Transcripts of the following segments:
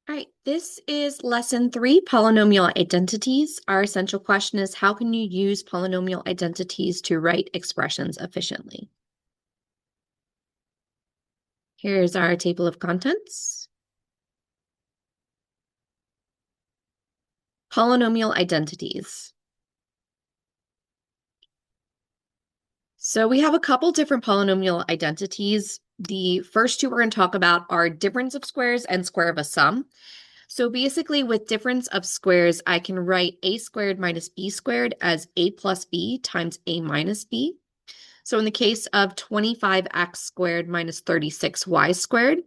All right, this is lesson 3, polynomial identities. Our essential question is, how can you use polynomial identities to write expressions efficiently? Here's our table of contents. Polynomial identities. So we have a couple different polynomial identities. The first two we're going to talk about are difference of squares and square of a sum. So basically, with difference of squares, I can write a squared minus b squared as a plus b times a minus b. So in the case of 25x squared minus 36y squared,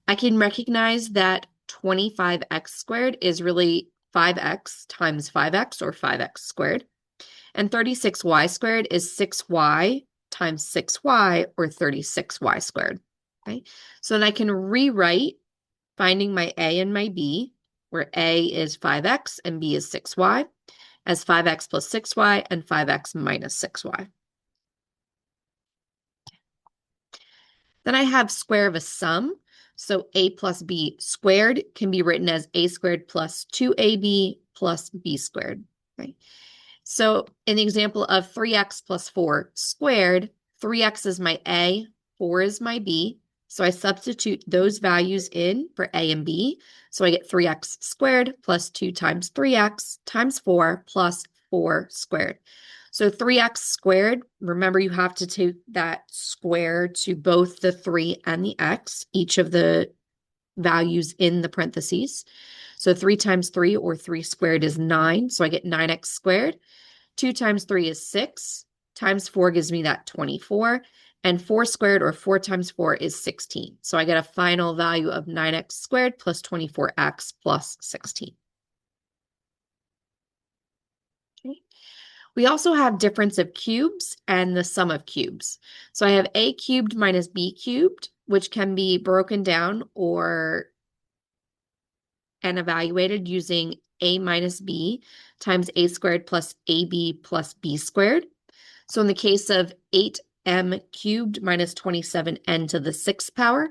I can recognize that 25x squared is really 5x times 5x, or 5x squared. And 36y squared is 6y times 6y, or 36y squared. Okay, so then I can rewrite finding my a and my b, where a is 5x and b is 6y, as 5x plus 6y and 5x minus 6y. Then I have square of a sum. So a plus b squared can be written as a squared plus 2ab plus b squared. Okay. So in the example of 3x plus 4 squared, 3x is my a, 4 is my b. So I substitute those values in for a and b. So I get 3x squared plus 2 times 3x times 4 plus 4 squared. So 3x squared, remember you have to take that square to both the 3 and the x, each of the values in the parentheses. So 3 times 3, or 3 squared, is 9. So I get 9x squared. 2 times 3 is 6. Times 4 gives me that 24. And 4 squared, or 4 times 4, is 16. So I get a final value of 9x squared plus 24x plus 16. Okay. We also have difference of cubes and the sum of cubes. So I have a cubed minus b cubed, which can be broken down and evaluated using a minus b times a squared plus ab plus b squared. So in the case of 8m cubed minus 27n to the 6th power,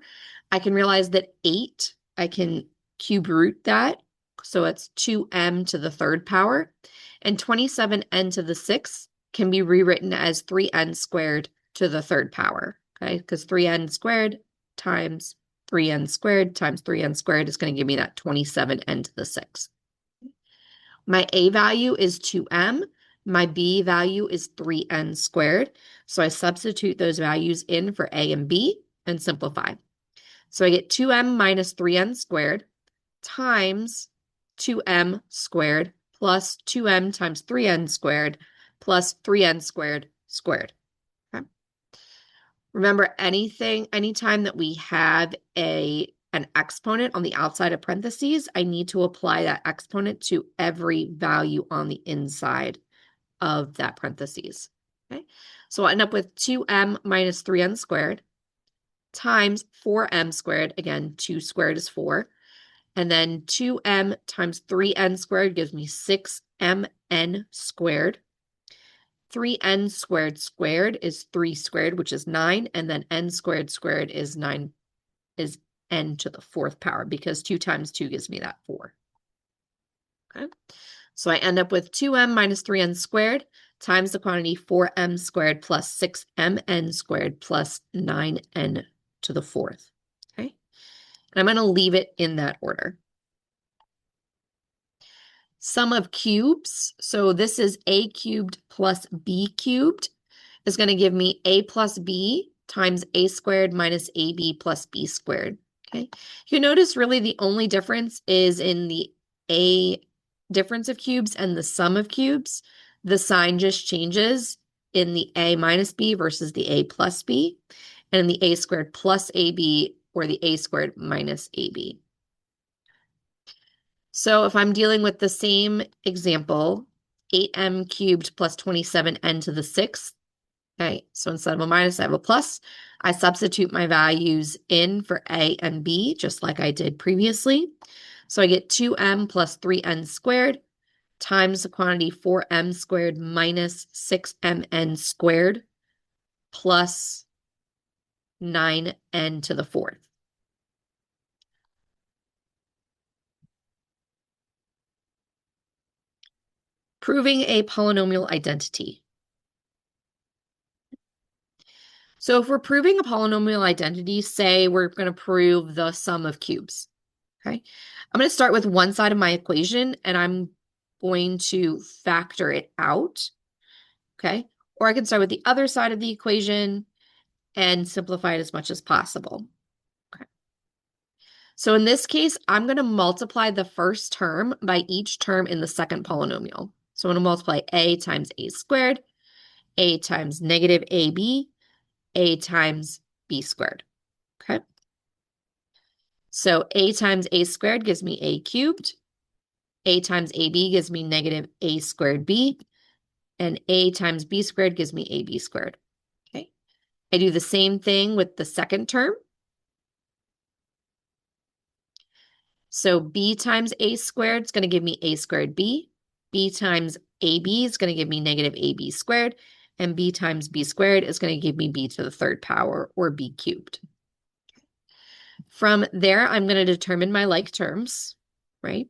I can realize that 8, I can cube root that. So it's 2m to the 3rd power. And 27n to the 6th can be rewritten as 3n squared to the 3rd power. Okay, because 3n squared times 3n squared times 3n squared is going to give me that 27n to the 6th. My a value is 2m. My b value is 3n squared. So I substitute those values in for a and b and simplify. So I get 2m minus 3n squared times 2m squared plus 2m times 3n squared plus 3n squared squared. Okay. Remember, anytime that we have an exponent on the outside of parentheses, I need to apply that exponent to every value on the inside of that parentheses. Okay, so I'll end up with 2m minus 3n squared times 4m squared. Again, 2 squared is 4. And then 2m times 3n squared gives me 6mn squared. 3n squared squared is 3 squared, which is 9. And then n squared squared is 9, is n to the 4th power, because 2 times 2 gives me that 4. Okay, so I end up with 2m minus 3n squared times the quantity 4m squared plus 6mn squared plus 9n to the 4th. Okay, and I'm going to leave it in that order. Sum of cubes, so this is a cubed plus b cubed, is going to give me a plus b times a squared minus ab plus b squared. Okay, you notice really the only difference is in the a difference of cubes and the sum of cubes. The sign just changes in the a minus b versus the a plus b, and in the a squared plus ab or the a squared minus ab. So if I'm dealing with the same example, 8m cubed plus 27n to the 6th, okay, so instead of a minus, I have a plus. I substitute my values in for a and b, just like I did previously. So I get 2m plus 3n squared times the quantity 4m squared minus 6mn squared plus 9n to the 4th. Proving a polynomial identity. So if we're proving a polynomial identity, say we're going to prove the sum of cubes. Okay. I'm going to start with one side of my equation and I'm going to factor it out. Okay. Or I can start with the other side of the equation and simplify it as much as possible. Okay. So in this case, I'm going to multiply the first term by each term in the second polynomial. So I'm going to multiply a times a squared, a times negative ab, a times b squared. Okay. So a times a squared gives me a cubed. A times ab gives me negative a squared b. And a times b squared gives me ab squared. Okay. I do the same thing with the second term. So b times a squared is going to give me a squared b. B times ab is going to give me negative ab squared. And b times b squared is going to give me b to the third power, or b cubed. From there, I'm going to determine my like terms, right?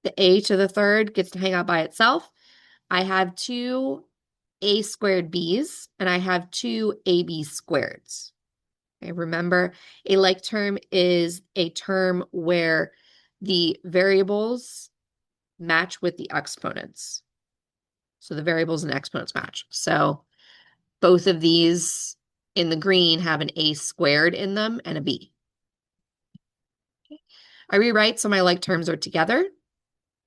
The a to the third gets to hang out by itself. I have two a squared b's, and I have two ab squareds. Okay, remember, a like term is a term where the variables match with the exponents. So the variables and exponents match. So both of these in the green have an a squared in them and a b. Okay. I rewrite so my like terms are together.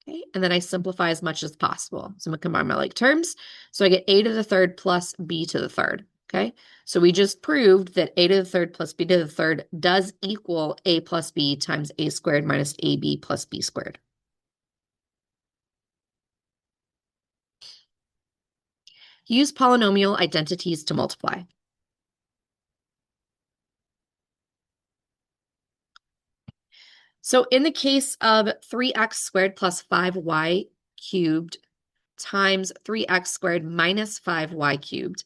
Okay, and then I simplify as much as possible. So I'm going to combine my like terms. So I get a to the third plus b to the third. Okay, so we just proved that a to the third plus b to the third does equal a plus b times a squared minus ab plus b squared. Use polynomial identities to multiply. So in the case of 3x squared plus 5y cubed times 3x squared minus 5y cubed,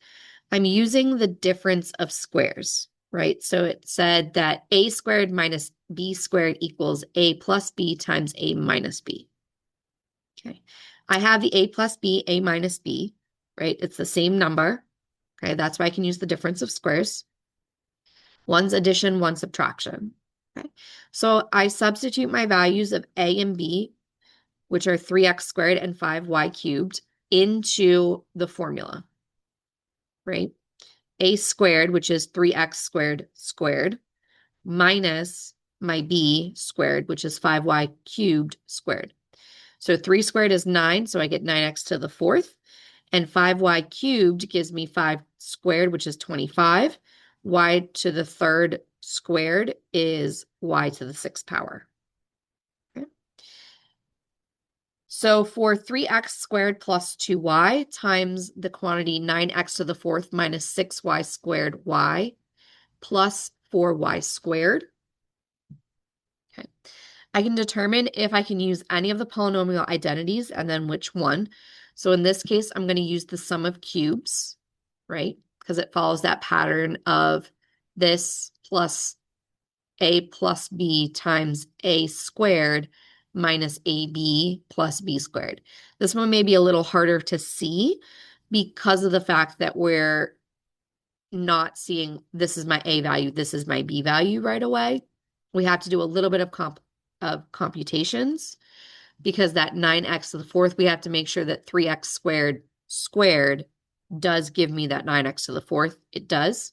I'm using the difference of squares, right? So it said that a squared minus b squared equals a plus b times a minus b. Okay. I have the a plus b, a minus b, right? It's the same number. Okay. That's why I can use the difference of squares. One's addition, one subtraction. Okay. So I substitute my values of a and b, which are 3x squared and 5y cubed, into the formula, right? A squared, which is 3x squared squared, minus my b squared, which is 5y cubed squared. So 3 squared is 9, so I get 9x to the fourth. And 5y cubed gives me 5 squared, which is 25. Y to the third squared is y to the sixth power. Okay. So for 3x squared plus 2y times the quantity 9x to the fourth minus 6y squared y plus 4y squared. Okay. I can determine if I can use any of the polynomial identities and then which one. So in this case, I'm going to use the sum of cubes, right? Because it follows that pattern of this plus a plus b times a squared minus ab plus b squared. This one may be a little harder to see because of the fact that we're not seeing this is my a value, this is my b value right away. We have to do a little bit of computations because that 9x to the fourth, we have to make sure that 3x squared squared does give me that 9x to the fourth. It does.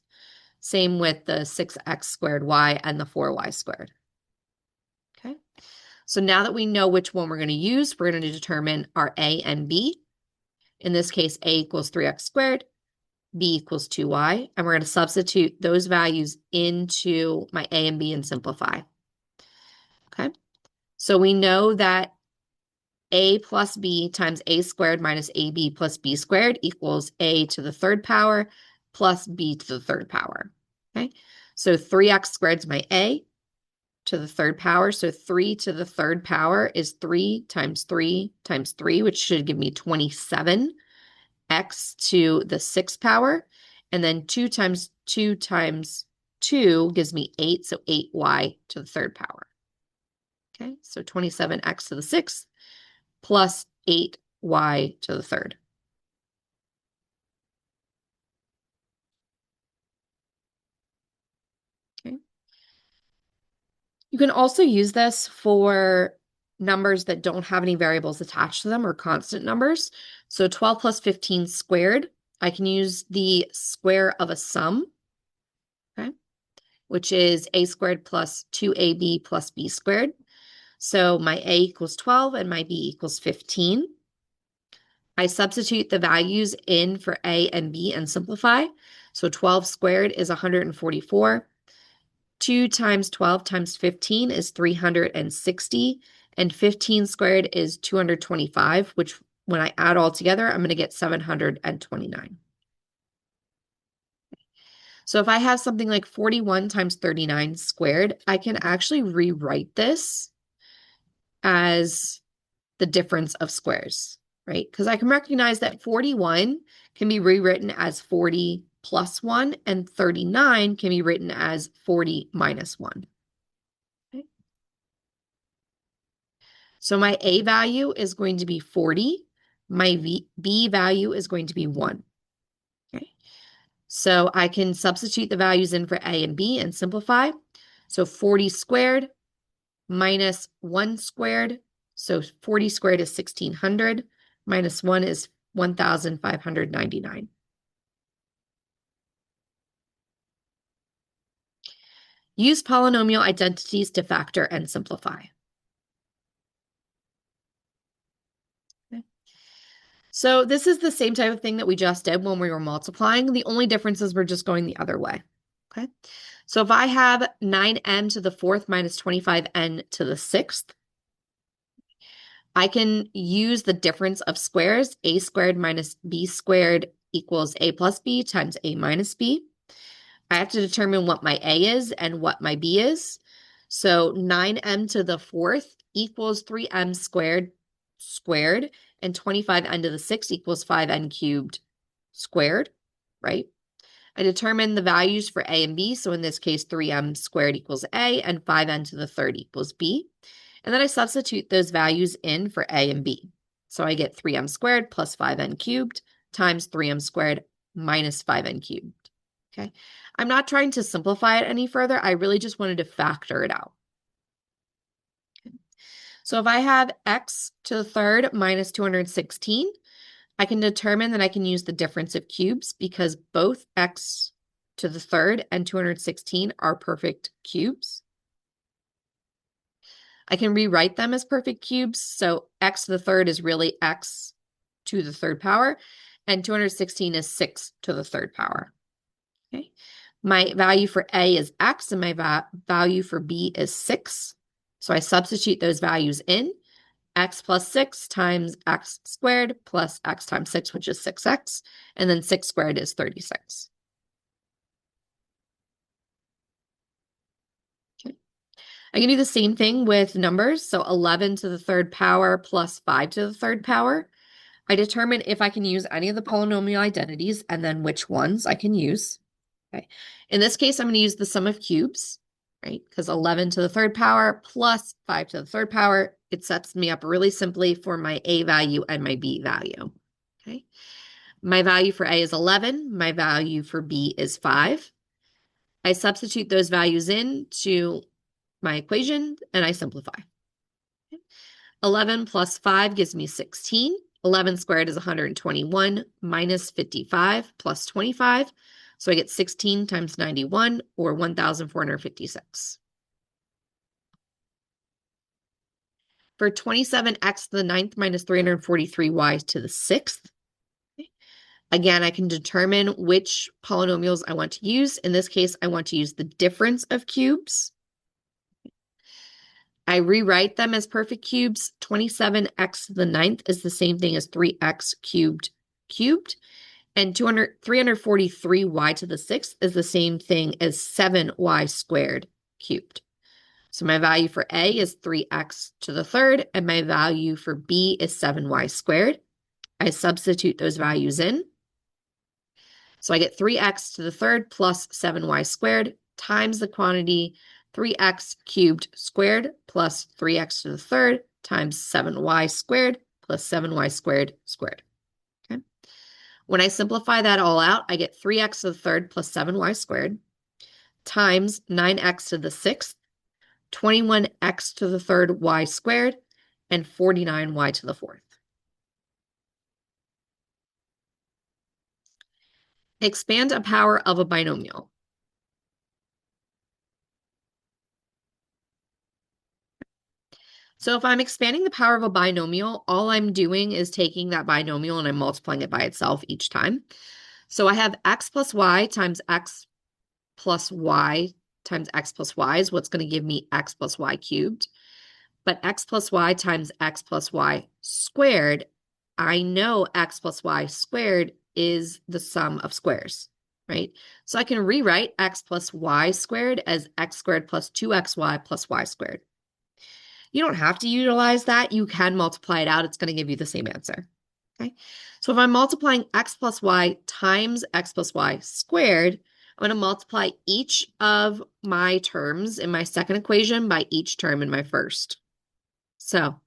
Same with the 6x squared y and the 4y squared. Okay. So now that we know which one we're going to use, we're going to determine our a and b. In this case, a equals 3x squared, b equals 2y, and we're going to substitute those values into my a and b and simplify. Okay. So we know that a plus b times a squared minus ab plus b squared equals a to the third power plus b to the third power. Okay, so 3x squared is my a to the third power. So 3 to the third power is 3 times 3 times 3, which should give me 27 x to the sixth power. And then 2 times 2 times 2 gives me 8, so 8y to the third power. Okay, so 27x to the sixth plus 8 y to the third. Okay. You can also use this for numbers that don't have any variables attached to them or constant numbers. So 12 plus 15 squared, I can use the square of a sum, okay, which is a squared plus 2ab plus b squared. So my a equals 12 and my b equals 15. I substitute the values in for a and b and simplify. So 12 squared is 144. 2 times 12 times 15 is 360, and 15 squared is 225, which when I add all together, I'm going to get 729. So if I have something like 41 times 39 squared, I can actually rewrite this as the difference of squares, right? Because I can recognize that 41 can be rewritten as 40 plus 1, and 39 can be written as 40 minus 1. Okay. So my A value is going to be 40. My B value is going to be 1. Okay. So I can substitute the values in for A and B and simplify. So 40 squared minus 1 squared. So 40 squared is 1,600. Minus 1 is 1,599. Use polynomial identities to factor and simplify. Okay. So this is the same type of thing that we just did when we were multiplying. The only difference is we're just going the other way. Okay. So if I have 9n to the fourth minus 25n to the sixth, I can use the difference of squares. A squared minus b squared equals a plus b times a minus b. I have to determine what my a is and what my b is. So 9m to the fourth equals 3m squared, and 25n to the sixth equals 5n cubed squared, right? I determine the values for a and b. So in this case, 3m squared equals a and 5n to the third equals b. And then I substitute those values in for a and b. So I get 3m squared plus 5n cubed times 3m squared minus 5n cubed. Okay. I'm not trying to simplify it any further. I really just wanted to factor it out. Okay. So if I have x to the third minus 216, I can determine that I can use the difference of cubes because both x to the third and 216 are perfect cubes. I can rewrite them as perfect cubes. So x to the third is really x to the third power, and 216 is 6 to the third power. Okay. My value for a is x, and my value for b is 6. So I substitute those values in. X plus 6 times x squared plus x times 6, which is 6x, and then 6 squared is 36. Okay. I can do the same thing with numbers. So 11 to the third power plus 5 to the third power. I determine if I can use any of the polynomial identities and then which ones I can use. Okay. In this case, I'm going to use the sum of cubes, right? Because 11 to the third power plus 5 to the third power, it sets me up really simply for my a value and my b value. Okay. My value for a is 11. My value for b is 5. I substitute those values in to my equation and I simplify. Okay. 11 plus 5 gives me 16. 11 squared is 121 minus 55 plus 25. So I get 16 times 91, or 1,456. For 27x to the ninth minus 343y to the sixth, again, I can determine which polynomials I want to use. In this case, I want to use the difference of cubes. I rewrite them as perfect cubes. 27x to the ninth is the same thing as 3x cubed. And 343y to the sixth is the same thing as 7y squared cubed. So my value for a is 3x to the third, and my value for b is 7y squared. I substitute those values in. So I get 3x to the third plus 7y squared times the quantity 3x cubed squared plus 3x to the third times 7y squared plus 7y squared squared. Okay. When I simplify that all out, I get 3x to the third plus 7y squared times 9x to the sixth, 21x to the third y squared, and 49y to the fourth. Expand a power of a binomial. So if I'm expanding the power of a binomial, all I'm doing is taking that binomial and I'm multiplying it by itself each time. So I have x plus y times x plus y times x plus y is what's going to give me x plus y cubed. But x plus y times x plus y squared, I know x plus y squared is the sum of squares, right? So I can rewrite x plus y squared as x squared plus 2xy plus y squared. You don't have to utilize that. You can multiply it out. It's going to give you the same answer. Okay. So if I'm multiplying x plus y times x plus y squared, I'm going to multiply each of my terms in my second equation by each term in my first. So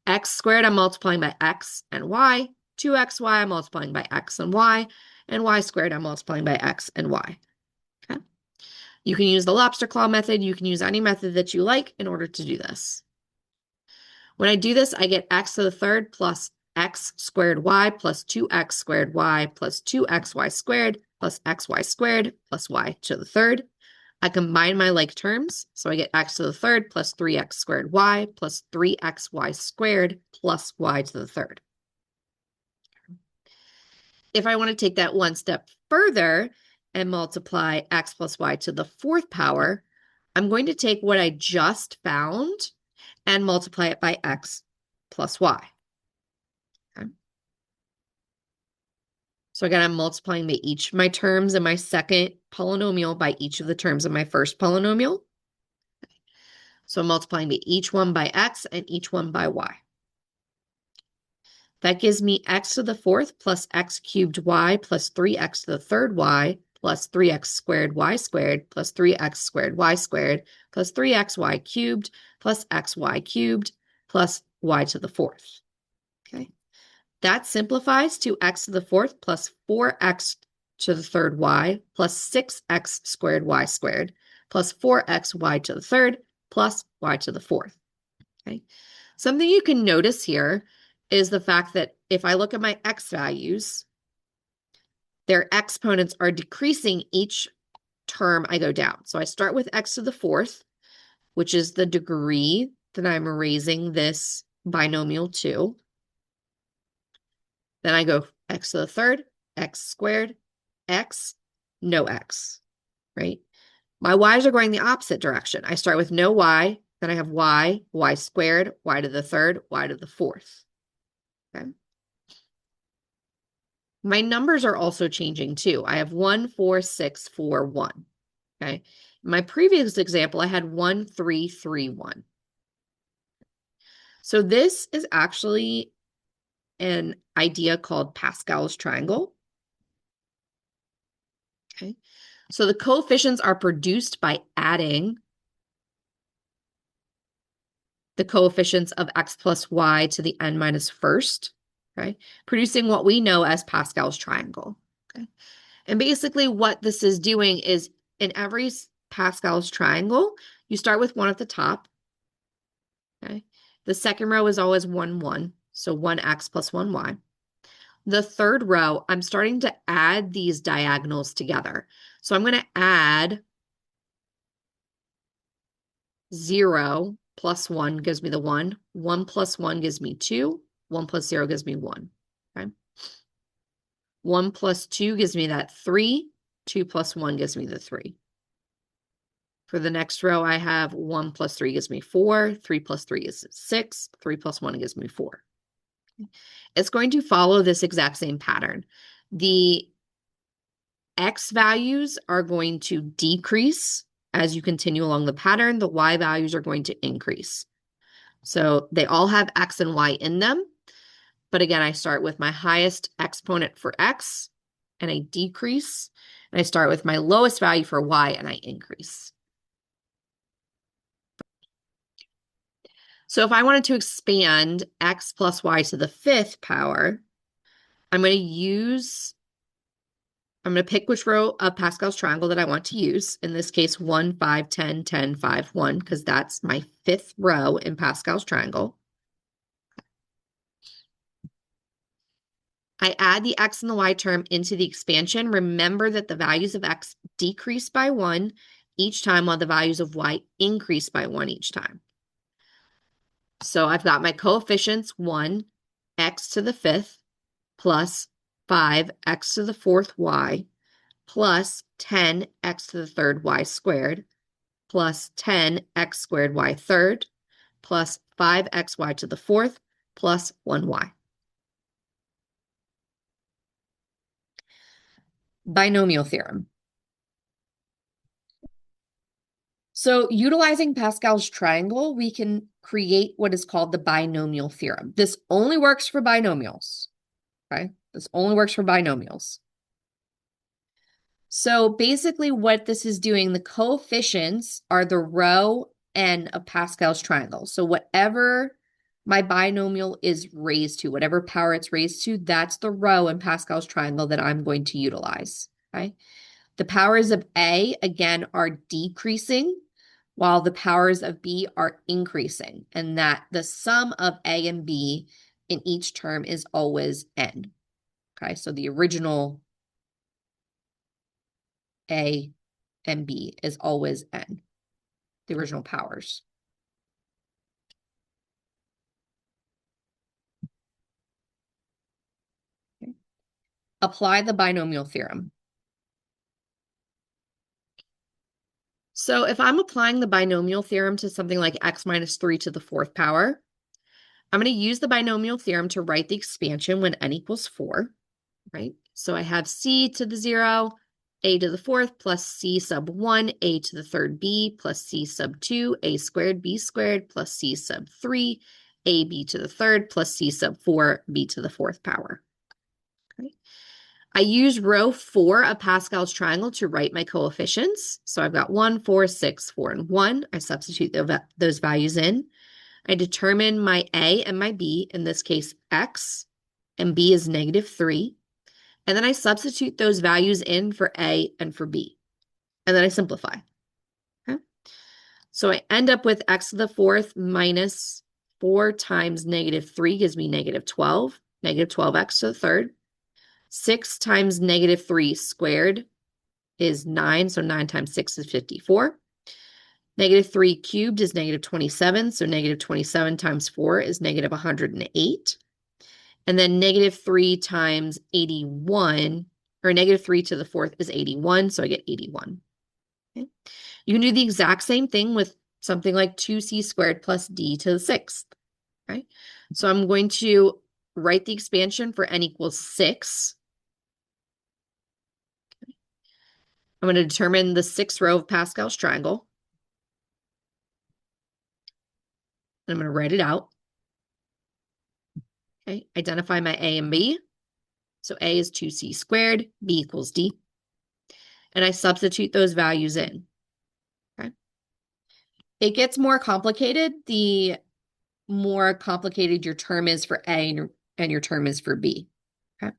x squared, I'm multiplying by x and y. 2xy, I'm multiplying by x and y. And y squared, I'm multiplying by x and y. Okay. You can use the lobster claw method. You can use any method that you like in order to do this. When I do this, I get x to the third plus x squared y plus 2x squared y plus 2xy squared plus xy squared plus y to the third. I combine my like terms, so I get x to the third plus 3x squared y plus 3xy squared plus y to the third. If I want to take that one step further and multiply x plus y to the fourth power, I'm going to take what I just found and multiply it by x plus y. Okay. So again, I'm multiplying by each of my terms in my second polynomial by each of the terms in my first polynomial. So I'm multiplying by each one by x and each one by y. That gives me x to the fourth plus x cubed y plus 3x to the third y plus 3x squared y squared plus 3x squared y squared plus 3xy cubed plus xy cubed plus y to the fourth. Okay. That simplifies to x to the fourth plus 4x to the third y plus 6x squared y squared plus 4xy to the third plus y to the fourth. Okay. Something you can notice here is the fact that if I look at my x values, their exponents are decreasing each term I go down. So I start with x to the fourth, which is the degree that I'm raising this binomial to. Then I go x to the third, x squared, x, no x, right? My y's are going the opposite direction. I start with no y, then I have y, y squared, y to the third, y to the fourth. Okay. My numbers are also changing too. I have 1, 4, 6, 4, 1. Okay. In my previous example, I had 1, 3, 3, 1. So this is actually an idea called Pascal's triangle. Okay. So the coefficients are produced by adding the coefficients of x plus y to the n minus first, okay, producing what we know as Pascal's triangle. Okay. And basically what this is doing is in every Pascal's triangle, you start with 1 at the top. Okay. The second row is always 1, 1, so 1x plus 1y. The third row, I'm starting to add these diagonals together. So I'm going to add 0 plus 1 gives me the 1. 1 plus 1 gives me 2. 1 plus 0 gives me 1. Okay. 1 plus 2 gives me that 3. 2 plus 1 gives me the 3. For the next row, I have 1 plus 3 gives me 4. 3 plus 3 is 6. 3 plus 1 gives me 4. It's going to follow this exact same pattern. The x values are going to decrease as you continue along the pattern. The y values are going to increase. So they all have x and y in them. But again, I start with my highest exponent for x and I decrease. And I start with my lowest value for y and I increase. So if I wanted to expand x plus y to the fifth power, I'm going to pick which row of Pascal's triangle that I want to use. In this case, 1, 5, 10, 10, 5, 1, because that's my fifth row in Pascal's triangle. I add the x and the y term into the expansion. Remember that the values of x decrease by 1 each time, while the values of y increase by 1 each time. So I've got my coefficients 1, x to the fifth, plus 5, x to the fourth y, plus 10, x to the third y squared, plus 10, x squared y third, plus 5xy to the fourth, plus 1y. Binomial theorem. So utilizing Pascal's triangle, we can create what is called the binomial theorem. This only works for binomials, okay? This only works for binomials. So basically what this is doing, the coefficients are the row n of Pascal's triangle. So whatever my binomial is raised to, whatever power it's raised to, that's the row in Pascal's triangle that I'm going to utilize, okay? The powers of A, again, are decreasing, while the powers of B are increasing, and that the sum of A and B in each term is always n. Okay, so the original A and B is always n, the original powers. Okay. Apply the binomial theorem. So if I'm applying the binomial theorem to something like x minus 3 to the fourth power, I'm going to use the binomial theorem to write the expansion when n equals 4, right? So I have c to the 0, a to the fourth, plus c sub 1, a to the third b, plus c sub 2, a squared, b squared, plus c sub 3, ab to the third, plus c sub 4, b to the fourth power. Okay. I use row 4 of Pascal's triangle to write my coefficients. So I've got 1, 4, 6, 4, and 1. I substitute those values in. I determine my a and my b, in this case x, and b is negative 3. And then I substitute those values in for a and for b. And then I simplify. Okay? So I end up with x to the fourth minus 4 times negative 3 gives me negative 12. Negative 12x to the third. 6 times negative 3 squared is 9. So 9 times 6 is 54. Negative 3 cubed is negative 27. So negative 27 times 4 is negative 108. And then negative 3 times 81, or negative 3 to the fourth is 81. So I get 81. Okay. You can do the exact same thing with something like 2c squared plus d to the sixth. Okay. So I'm going to write the expansion for n equals 6. I'm going to determine the sixth row of Pascal's triangle. And I'm going to write it out. Okay, identify my a and b. So a is 2c squared, b equals d. And I substitute those values in. Okay. It gets more complicated the more complicated your term is for a and your term is for b. Okay.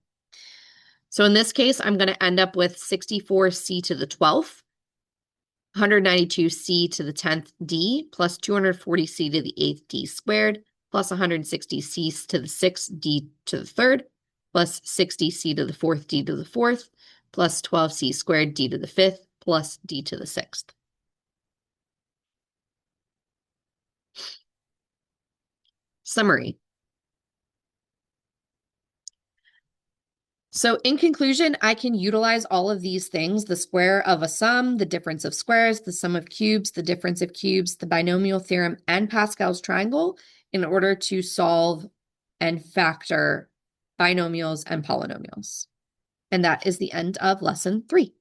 So in this case, I'm going to end up with 64c to the 12th, 192c to the 10th d, plus 240c to the 8th d squared, plus 160c to the 6th d to the third, plus 60c to the 4th d to the fourth, plus 12c squared d to the fifth, plus d to the sixth. Summary. So in conclusion, I can utilize all of these things: the square of a sum, the difference of squares, the sum of cubes, the difference of cubes, the binomial theorem, and Pascal's triangle in order to solve and factor binomials and polynomials. And that is the end of lesson 3.